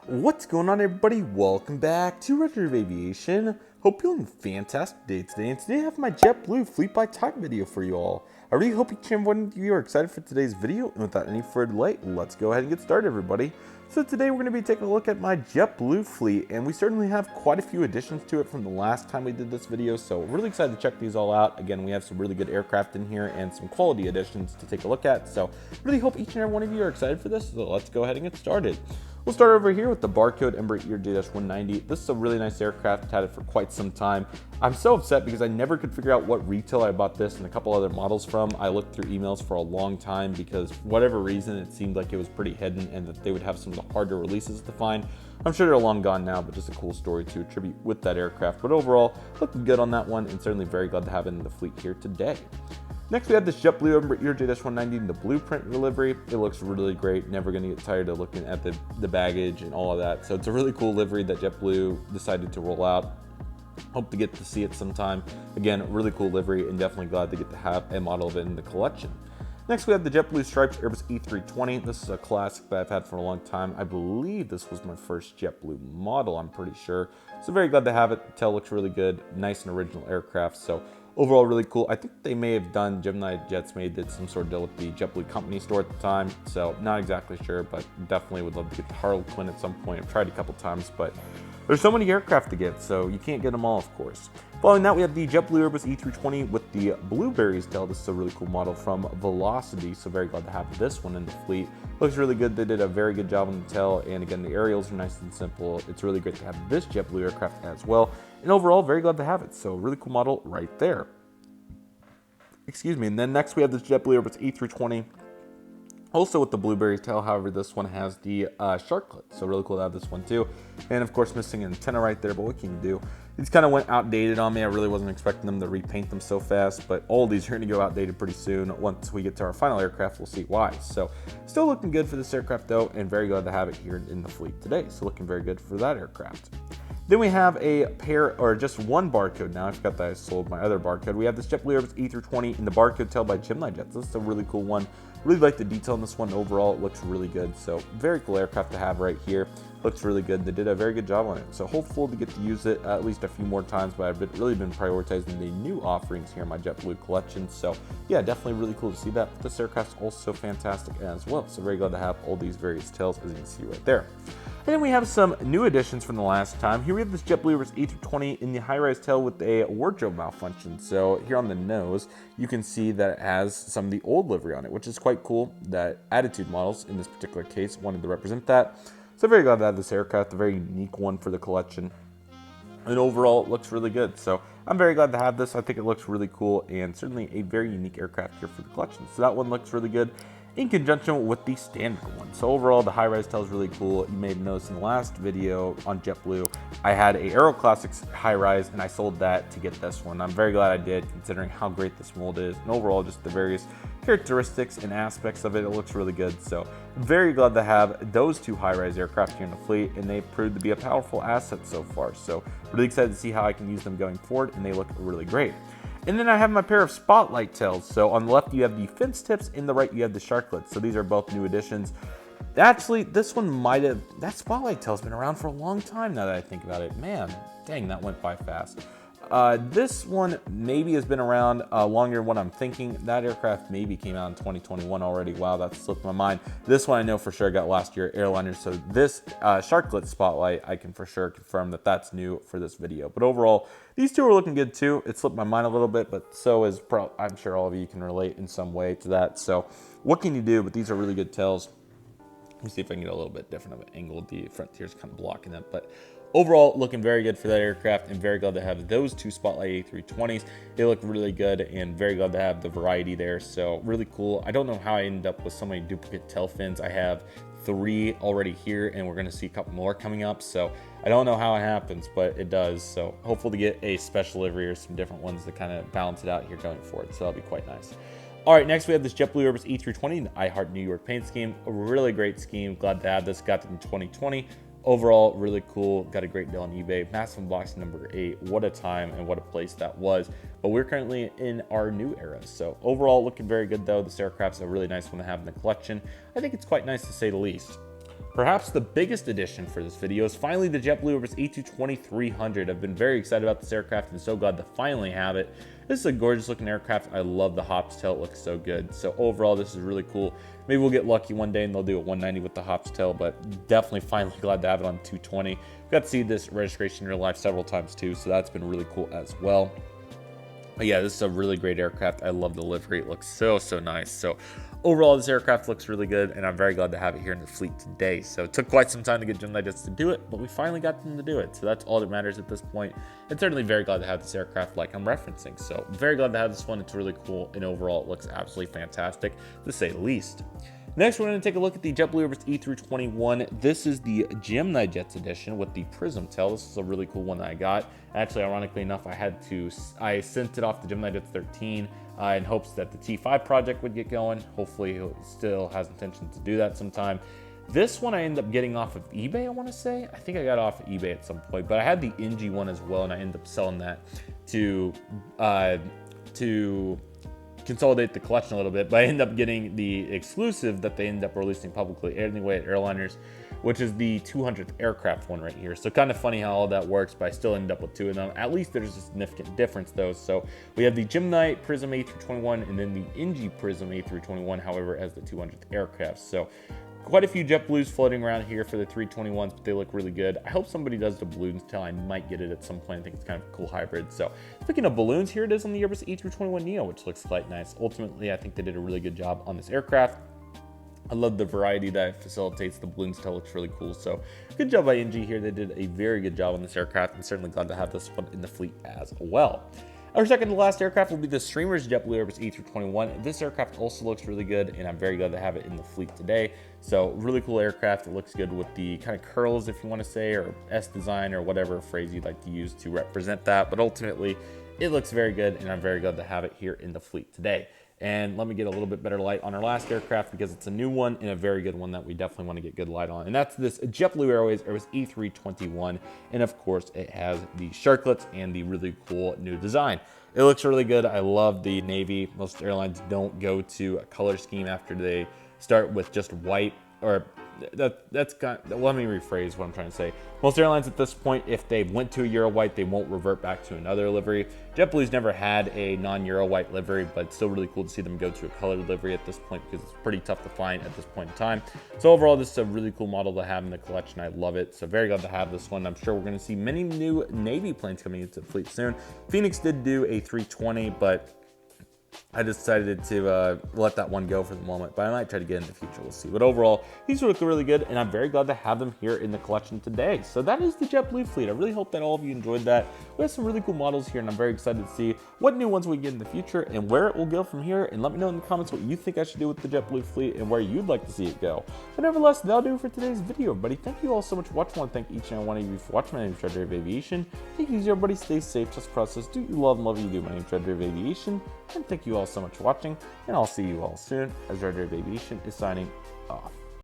What's going on, everybody? Welcome back to Redriveraviation. Hope you're having a fantastic day today, and today I have my JetBlue Fleet By Type video for you all. I really hope each and every one of you are excited for today's video, and without any further delay, let's go ahead and get started, everybody. So today we're going to be taking a look at my JetBlue fleet, and we certainly have quite a few additions to it from the last time we did this video, so really excited to check these all out. Again, we have some really good aircraft in here and some quality additions to take a look at, so really hope each and every one of you are excited for this, so let's go ahead and get started. We'll start over here with the barcode Embraer ERJ-190. This is a really nice aircraft, had it for quite some time. I'm so upset because I never could figure out what retail I bought this and a couple other models from. I looked through emails for a long time because for whatever reason it seemed like it was pretty hidden and that they would have some of the harder releases to find. I'm sure they're long gone now, but just a cool story to attribute with that aircraft. But overall, looking good on that one, and certainly very glad to have it in the fleet here today. Next, we have this JetBlue Embraer ERJ-190 in the blueprint livery. It looks really great. Never going to get tired of looking at the baggage and all of that. So it's a really cool livery that JetBlue decided to roll out. Hope to get to see it sometime. Again, really cool livery, and definitely glad to get to have a model of it in the collection. Next, we have the JetBlue Stripes Airbus E320. This is a classic that I've had for a long time. I believe this was my first JetBlue model, I'm pretty sure. So very glad to have it. The tail looks really good. Nice and original aircraft. So overall, really cool. I think they may have done GeminiJets did some sort of deal with the JetBlue company store at the time, so not exactly sure, but definitely would love to get the Harlequin at some point. I've tried a couple times, but there's so many aircraft to get, so you can't get them all, of course. Following that, we have the JetBlue Airbus E320 with the Blueberries tail. This is a really cool model from Velocity, so very glad to have this one in the fleet. Looks really good. They did a very good job on the tail, and again, the aerials are nice and simple. It's really great to have this JetBlue aircraft as well, and overall, very glad to have it. So really cool model right there. Excuse me. And then next we have this JetBlue Airbus E320, also with the Blueberry tail. However, this one has the Shotcut, so really cool to have this one too. And of course, missing an antenna right there, but what can you do? These kind of went outdated on me. I really wasn't expecting them to repaint them so fast, but all these are going to go outdated pretty soon. Once we get to our final aircraft, we'll see why. So still looking good for this aircraft though, and very glad to have it here in the fleet today. So looking very good for that aircraft. Then we have a pair, or just one barcode now. I forgot that I sold my other barcode. We have this JetBlue Airbus E320 in the barcode tail by GeminiJets. This is a really cool one. Really like the detail in this one. Overall, it looks really good. So very cool aircraft to have right here. Looks really good. They did a very good job on it. So hopeful to get to use it at least a few more times, but I've really been prioritizing the new offerings here in my JetBlue collection. So yeah, definitely really cool to see that. But this aircraft's also fantastic as well. So very glad to have all these various tails, as you can see right there. And then we have some new additions from the last time. Here we have this JetBlue Airbus E320 in the high-rise tail with a wardrobe malfunction. So here on the nose, you can see that it has some of the old livery on it, which is quite cool. That Attitude models, in this particular case, wanted to represent that. So very glad to have this aircraft, a very unique one for the collection. And overall, it looks really good. So I'm very glad to have this. I think it looks really cool and certainly a very unique aircraft here for the collection. So that one looks really good in conjunction with the standard one. So overall, the high-rise tail is really cool. You may have noticed in the last video on JetBlue, I had a Aero Classics high-rise and I sold that to get this one. I'm very glad I did, considering how great this mold is, and overall just the various characteristics and aspects of it. It looks really good. So very glad to have those two high-rise aircraft here in the fleet, and they proved to be a powerful asset so far. So really excited to see how I can use them going forward, and they look really great. And then I have my pair of spotlight tails. So on the left you have the fence tips, in the right you have the Shotcut. So these are both new additions. Actually, this one that spotlight tail's been around for a long time now that I think about it. Man, dang, that went by fast. This one maybe has been around longer than what I'm thinking. That aircraft maybe came out in 2021 already. Wow, that slipped my mind. This one I know for sure got last year airliner. So this Shotcut spotlight, I can for sure confirm that that's new for this video. But overall, these two are looking good too. It slipped my mind a little bit, but so is I'm sure all of you can relate in some way to that. So what can you do? But these are really good tails. Let me see if I can get a little bit different of an angle. The front tier's kind of blocking that, but overall, looking very good for that aircraft, and very glad to have those two Spotlight A320s. They look really good, and very glad to have the variety there. So really cool. I don't know how I ended up with so many duplicate tail fins. I have 3 already here, and we're going to see a couple more coming up. So I don't know how it happens, but it does. So hopeful to get a special livery or some different ones to kind of balance it out here going forward. So that'll be quite nice. All right, next we have this JetBlue Airbus E320 in the I Heart New York paint scheme. A really great scheme. Glad to have this. Got it in 2020. Overall, really cool. Got a great deal on eBay. Massive unboxing number 8. What a time and what a place that was. But we're currently in our new era. So overall, looking very good though. This aircraft's a really nice one to have in the collection. I think it's quite nice to say the least. Perhaps the biggest addition for this video is finally the JetBlue Airways A220-300. I've been very excited about this aircraft and so glad to finally have it. This is a gorgeous looking aircraft. I love the hops tail, it looks so good. So overall, this is really cool. Maybe we'll get lucky one day and they'll do a 190 with the hops tail, but definitely finally glad to have it on 220. Got to see this registration in real life several times too, so that's been really cool as well. But yeah, this is a really great aircraft. I love the livery. It looks so nice. So overall, this aircraft looks really good, and I'm very glad to have it here in the fleet today. So it took quite some time to get GeminiJets to do it, but we finally got them to do it. So that's all that matters at this point. And certainly very glad to have this aircraft like I'm referencing. So very glad to have this one. It's really cool, and overall, it looks absolutely fantastic, to say the least. Next, we're going to take a look at the JetBlue Airways A321. This is the GeminiJets edition with the prism tail. This is a really cool one that I got. Actually, ironically enough, I sent it off to GeminiJets 13 in hopes that the T5 project would get going. Hopefully, he still has intention to do that sometime. This one I ended up getting off of eBay, I want to say. I think I got it off of eBay at some point, but I had the NG one as well, and I ended up selling that to consolidate the collection a little bit, but I ended up getting the exclusive that they ended up releasing publicly anyway at Airliners, which is the 200th aircraft one right here. So kind of funny how all that works, but I still ended up with two of them. At least there's a significant difference though. So we have the Gemini Prism A321 and then the NG Prism A321, however, as the 200th aircraft. So quite a few JetBlues floating around here for the 321s, but they look really good. I hope somebody does the balloons tail. I might get it at some point. I think it's kind of a cool hybrid. So speaking of balloons, here it is on the Airbus A321neo, which looks quite nice. Ultimately, I think they did a really good job on this aircraft. I love the variety that it facilitates. The balloons tail looks really cool. So good job by NG here. They did a very good job on this aircraft, and certainly glad to have this one in the fleet as well. Our second to last aircraft will be the Streamer's JetBlue Airways A321. This aircraft also looks really good, and I'm very glad to have it in the fleet today. So really cool aircraft. It looks good with the kind of curls, if you want to say, or S design, or whatever phrase you'd like to use to represent that. But ultimately, it looks very good, and I'm very glad to have it here in the fleet today. And let me get a little bit better light on our last aircraft because it's a new one and a very good one that we definitely want to get good light on. And that's this JetBlue Airways A321. And of course, it has the sharklets and the really cool new design. It looks really good. I love the navy. Most airlines don't go to a color scheme after they start with just white, or that's kind of, let me rephrase what I'm trying to say. Most airlines at this point, if they went to a Euro white, they won't revert back to another livery. JetBlue's never had a non-Euro white livery, but it's still really cool to see them go to a colored livery at this point because it's pretty tough to find at this point in time. So overall, this is a really cool model to have in the collection. I love it. So very glad to have this one. I'm sure we're going to see many new Navy planes coming into the fleet soon. Phoenix did do a 320, but I decided to let that one go for the moment, but I might try to get in the future. We'll see. But overall, these look really good, and I'm very glad to have them here in the collection today. So that is the JetBlue fleet. I really hope that all of you enjoyed that. We have some really cool models here, and I'm very excited to see what new ones we get in the future and where it will go from here. And let me know in the comments what you think I should do with the JetBlue fleet and where you'd like to see it go. But nevertheless, that'll do it for today's video, everybody. Thank you all so much for watching. I want to thank each and every one of you for watching. My name is Redriveraviation. Thank you, everybody. Stay safe, trust the process. Do you love and love you do. My name is Redriveraviation, and thank you all so much for watching, and I'll see you all soon as Redriveraviation is signing off.